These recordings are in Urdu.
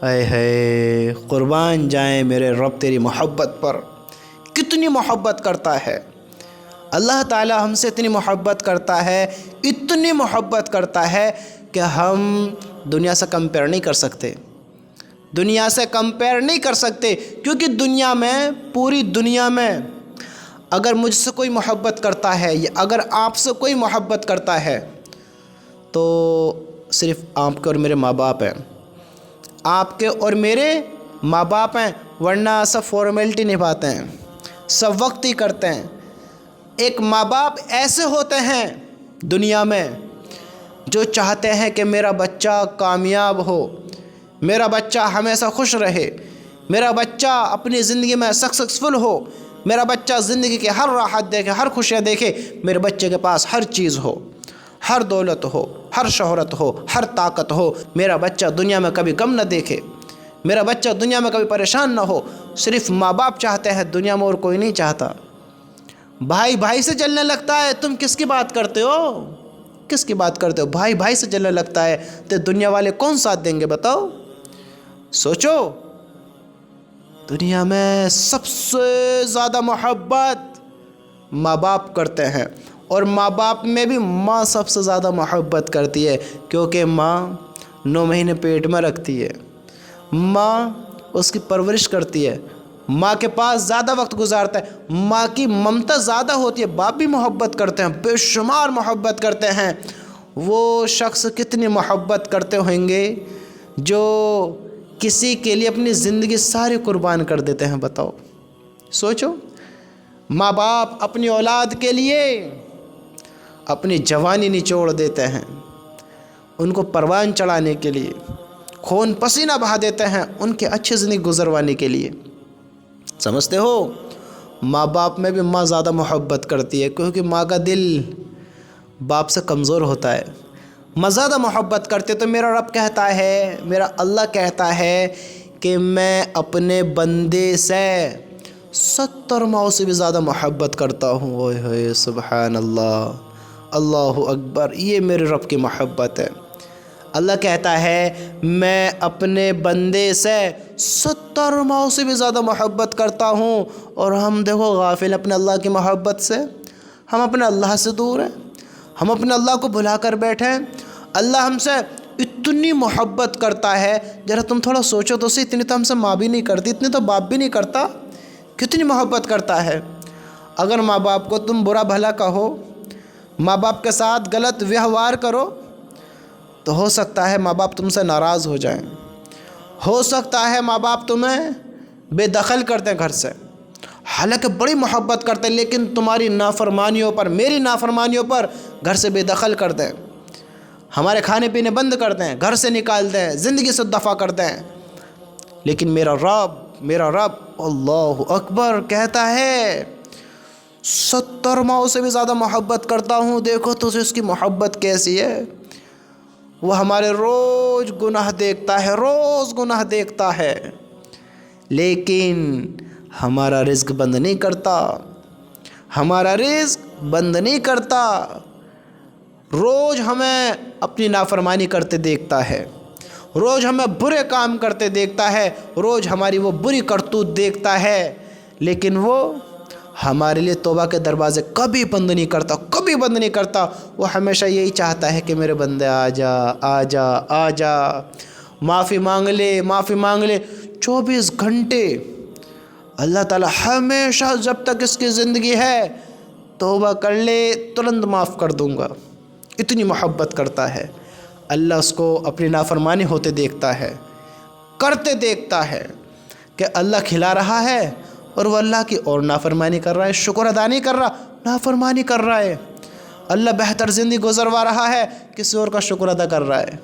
اے ہے قربان جائیں میرے رب تیری محبت پر، کتنی محبت کرتا ہے اللہ تعالی ہم سے، اتنی محبت کرتا ہے، اتنی محبت کرتا ہے کہ ہم دنیا سے کمپیئر نہیں کر سکتے، دنیا سے کمپیئر نہیں کر سکتے، کیونکہ دنیا میں، پوری دنیا میں اگر مجھ سے کوئی محبت کرتا ہے یا اگر آپ سے کوئی محبت کرتا ہے تو صرف آپ کے اور میرے ماں باپ ہیں، آپ کے اور میرے ماں باپ ہیں، ورنہ سب فارمیلٹی نبھاتے ہیں، سب وقت ہی کرتے ہیں۔ ایک ماں باپ ایسے ہوتے ہیں دنیا میں جو چاہتے ہیں کہ میرا بچہ کامیاب ہو، میرا بچہ ہمیشہ خوش رہے، میرا بچہ اپنی زندگی میں سکسیسفل ہو، میرا بچہ زندگی کے ہر راحت دیکھے، ہر خوشیاں دیکھے، میرے بچے کے پاس ہر چیز ہو، ہر دولت ہو، ہر شہرت ہو، ہر طاقت ہو، میرا بچہ دنیا میں کبھی غم نہ دیکھے، میرا بچہ دنیا میں کبھی پریشان نہ ہو۔ صرف ماں باپ چاہتے ہیں، دنیا میں اور کوئی نہیں چاہتا۔ بھائی بھائی سے جلنے لگتا ہے، تم کس کی بات کرتے ہو؟ کس کی بات کرتے ہو؟ بھائی بھائی سے جلنے لگتا ہے تو دنیا والے کون ساتھ دیں گے بتاؤ؟ سوچو، دنیا میں سب سے زیادہ محبت ماں باپ کرتے ہیں، اور ماں باپ میں بھی ماں سب سے زیادہ محبت کرتی ہے، کیونکہ ماں 9 مہینے پیٹ میں رکھتی ہے، ماں اس کی پرورش کرتی ہے، ماں کے پاس زیادہ وقت گزارتا ہے، ماں کی ممتا زیادہ ہوتی ہے۔ باپ بھی محبت کرتے ہیں، بے شمار محبت کرتے ہیں۔ وہ شخص کتنی محبت کرتے ہوئیں گے جو کسی کے لیے اپنی زندگی ساری قربان کر دیتے ہیں، بتاؤ، سوچو۔ ماں باپ اپنی اولاد کے لیے اپنی جوانی نچوڑ دیتے ہیں، ان کو پروان چڑھانے کے لیے خون پسینہ بہا دیتے ہیں، ان کے اچھی زندگی گزروانے کے لیے۔ سمجھتے ہو؟ ماں باپ میں بھی ماں زیادہ محبت کرتی ہے، کیونکہ ماں کا دل باپ سے کمزور ہوتا ہے، ماں زیادہ محبت کرتے۔ تو میرا رب کہتا ہے، میرا اللہ کہتا ہے کہ میں اپنے بندے سے 70 ماؤں سے بھی زیادہ محبت کرتا ہوں۔ اوئے ہوئے سبحان اللہ، اللہ اکبر، یہ میرے رب کی محبت ہے۔ اللہ کہتا ہے میں اپنے بندے سے 70 ماؤں سے بھی زیادہ محبت کرتا ہوں، اور ہم دیکھو غافل اپنے اللہ کی محبت سے، ہم اپنے اللہ سے دور ہیں، ہم اپنے اللہ کو بھلا کر بیٹھے ہیں۔ اللہ ہم سے اتنی محبت کرتا ہے، ذرا تم تھوڑا سوچو تو صحیح، اتنی تو ہم سے ماں بھی نہیں کرتی، اتنی تو باپ بھی نہیں کرتا، کتنی محبت کرتا ہے۔ اگر ماں باپ کو تم برا بھلا کہو، ماں باپ کے ساتھ غلط ویوہار کرو، تو ہو سکتا ہے ماں باپ تم سے ناراض ہو جائیں، ہو سکتا ہے ماں باپ تمہیں بے دخل کر دیں گھر سے، حالانکہ بڑی محبت کرتے ہیں، لیکن تمہاری نافرمانیوں پر، میری نافرمانیوں پر گھر سے بے دخل کر دیں، ہمارے کھانے پینے بند کر دیں، گھر سے نکال دیں، زندگی سے دفع کر دیں۔ لیکن میرا رب اللہ اکبر کہتا ہے 70 ماؤں سے بھی زیادہ محبت کرتا ہوں۔ دیکھو تو اس کی محبت کیسی ہے، وہ ہمارے روز گناہ دیکھتا ہے، روز گناہ دیکھتا ہے، لیکن ہمارا رزق بند نہیں کرتا، ہمارا رزق بند نہیں کرتا، روز ہمیں اپنی نافرمانی کرتے دیکھتا ہے، روز ہمیں برے کام کرتے دیکھتا ہے، روز ہماری وہ بری کرتوت دیکھتا ہے، لیکن وہ ہمارے لیے توبہ کے دروازے کبھی بند نہیں کرتا، کبھی بند نہیں کرتا۔ وہ ہمیشہ یہی چاہتا ہے کہ میرے بندے آ جا، آ جا، آ جا، معافی مانگ لے، معافی مانگ لے۔ 24 گھنٹے اللہ تعالیٰ ہمیشہ، جب تک اس کی زندگی ہے، توبہ کر لے ترنت معاف کر دوں گا، اتنی محبت کرتا ہے۔ اللہ اس کو اپنی نافرمانی ہوتے دیکھتا ہے، کرتے دیکھتا ہے کہ اللہ کھلا رہا ہے اور وہ اللہ کی اور نافرمانی کر رہا ہے، شکر ادا نہیں کر رہا، نافرمانی کر رہا ہے۔ اللہ بہتر زندگی گزروا رہا ہے، کسی اور کا شکر ادا کر رہا ہے۔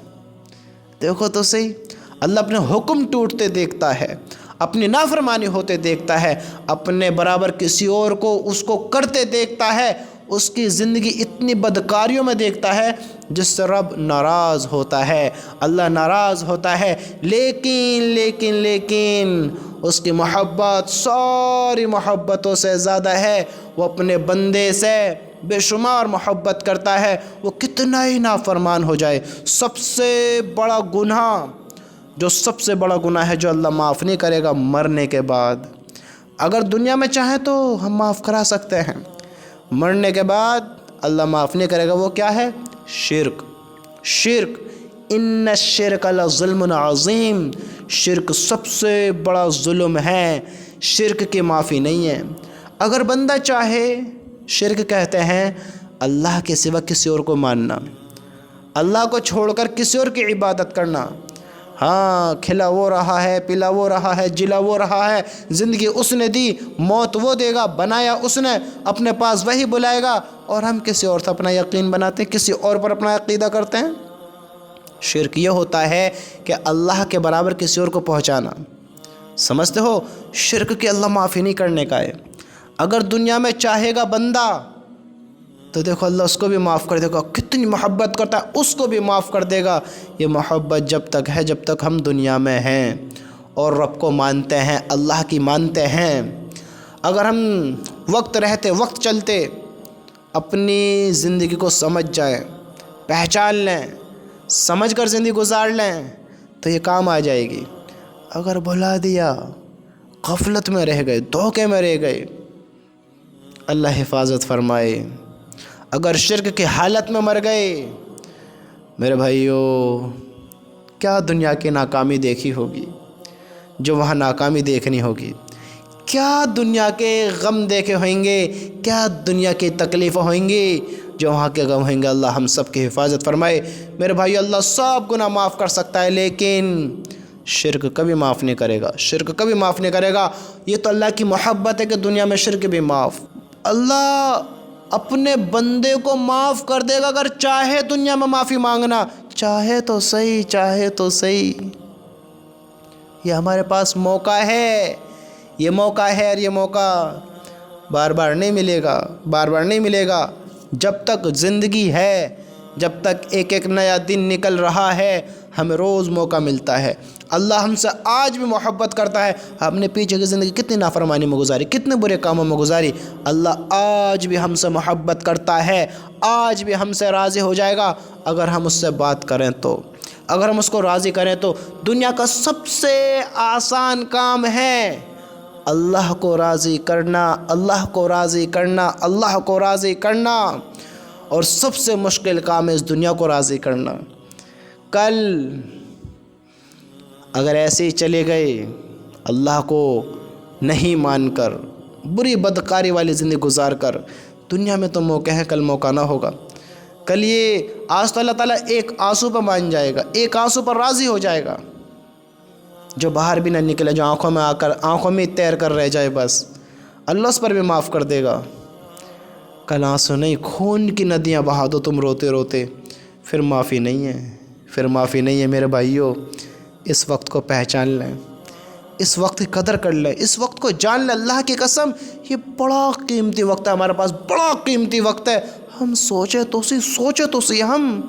دیکھو تو صحیح، اللہ اپنے حکم ٹوٹتے دیکھتا ہے، اپنی نافرمانی ہوتے دیکھتا ہے، اپنے برابر کسی اور کو اس کو کرتے دیکھتا ہے، اس کی زندگی اتنی بدکاریوں میں دیکھتا ہے جس سے رب ناراض ہوتا ہے، اللہ ناراض ہوتا ہے۔ لیکن اس کی محبت ساری محبتوں سے زیادہ ہے، وہ اپنے بندے سے بے شمار محبت کرتا ہے، وہ کتنا ہی نافرمان ہو جائے۔ سب سے بڑا گناہ جو سب سے بڑا گناہ ہے جو اللہ معاف نہیں کرے گا مرنے کے بعد۔ اگر دنیا میں چاہیں تو ہم معاف کرا سکتے ہیں، مرنے کے بعد اللہ معاف نہیں کرے گا۔ وہ کیا ہے؟ شرک۔ شرک، ان الشرک لظلم عظیم، شرک سب سے بڑا ظلم ہے، شرک کی معافی نہیں ہے۔ اگر بندہ چاہے، شرک کہتے ہیں اللہ کے سوا کسی اور کو ماننا، اللہ کو چھوڑ کر کسی اور کی عبادت کرنا۔ ہاں، کھلا وہ رہا ہے، پلا وہ رہا ہے، جلا وہ رہا ہے، زندگی اس نے دی، موت وہ دے گا، بنایا اس نے، اپنے پاس وہی بلائے گا، اور ہم کسی اور سے اپنا یقین بناتے ہیں، کسی اور پر اپنا عقیدہ کرتے ہیں۔ شرک یہ ہوتا ہے کہ اللہ کے برابر کسی اور کو پہنچانا۔ سمجھتے ہو؟ شرک کی اللہ معافی نہیں کرنے کا ہے۔ اگر دنیا میں چاہے گا بندہ تو دیکھو اللہ اس کو بھی معاف کر دے گا، کتنی محبت کرتا ہے اس کو بھی معاف کر دے گا۔ یہ محبت جب تک ہے جب تک ہم دنیا میں ہیں اور رب کو مانتے ہیں، اللہ کی مانتے ہیں۔ اگر ہم وقت رہتے وقت چلتے اپنی زندگی کو سمجھ جائیں، پہچان لیں، سمجھ کر زندگی گزار لیں تو یہ کام آ جائے گی۔ اگر بھلا دیا، غفلت میں رہ گئے، دھوکے میں رہ گئے، اللہ حفاظت فرمائے۔ اگر شرک کی حالت میں مر گئے، میرے بھائیو، کیا دنیا کی ناکامی دیکھی ہوگی جو وہاں ناکامی دیکھنی ہوگی، کیا دنیا کے غم دیکھے ہوئیں گے، کیا دنیا کی تکلیفیں ہوئیں گی جو وہاں کے غم ہوئیں گے۔ اللہ ہم سب کی حفاظت فرمائے۔ میرے بھائیو، اللہ سب گناہ معاف کر سکتا ہے لیکن شرک کبھی معاف نہیں کرے گا، شرک کبھی معاف نہیں کرے گا۔ یہ تو اللہ کی محبت ہے کہ دنیا میں شرک بھی معاف۔ اللہ اپنے بندے کو معاف کر دے گا اگر چاہے دنیا میں معافی مانگنا، چاہے تو صحیح، چاہے تو صحیح۔ یہ ہمارے پاس موقع ہے، یہ موقع ہے، اور یہ موقع بار بار نہیں ملے گا، بار بار نہیں ملے گا۔ جب تک زندگی ہے، جب تک ایک ایک نیا دن نکل رہا ہے، ہمیں روز موقع ملتا ہے۔ اللہ ہم سے آج بھی محبت کرتا ہے۔ ہم نے پیچھے کی زندگی کتنی نافرمانی میں گزاری، کتنے برے کاموں میں گزاری، اللہ آج بھی ہم سے محبت کرتا ہے، آج بھی ہم سے راضی ہو جائے گا اگر ہم اس سے بات کریں تو، اگر ہم اس کو راضی کریں تو۔ دنیا کا سب سے آسان کام ہے اللہ کو راضی کرنا، اللہ کو راضی کرنا، اللہ کو راضی کرنا، اور سب سے مشکل کام ہے اس دنیا کو راضی کرنا۔ کل اگر ایسے ہی چلے گئے اللہ کو نہیں مان کر، بری بدکاری والی زندگی گزار کر، دنیا میں تو موقع ہے، کل موقع نہ ہوگا۔ کل یہ آج تو اللہ تعالیٰ ایک آنسو پر مان جائے گا، ایک آنسو پر راضی ہو جائے گا، جو باہر بھی نہ نکلے، جو آنکھوں میں آ کر آنکھوں میں تیر کر رہ جائے، بس اللہ اس پر بھی معاف کر دے گا۔ کل آنسو نہیں، خون کی ندیاں بہا دو تم روتے روتے، پھر معافی نہیں ہے، پھر معافی نہیں ہے۔ میرے بھائیوں، اس وقت کو پہچان لیں، اس وقت کی قدر کر لیں، اس وقت کو جان لیں۔ اللہ کی قسم یہ بڑا قیمتی وقت ہے، ہمارے پاس بڑا قیمتی وقت ہے۔ ہم سوچے تو سی ہم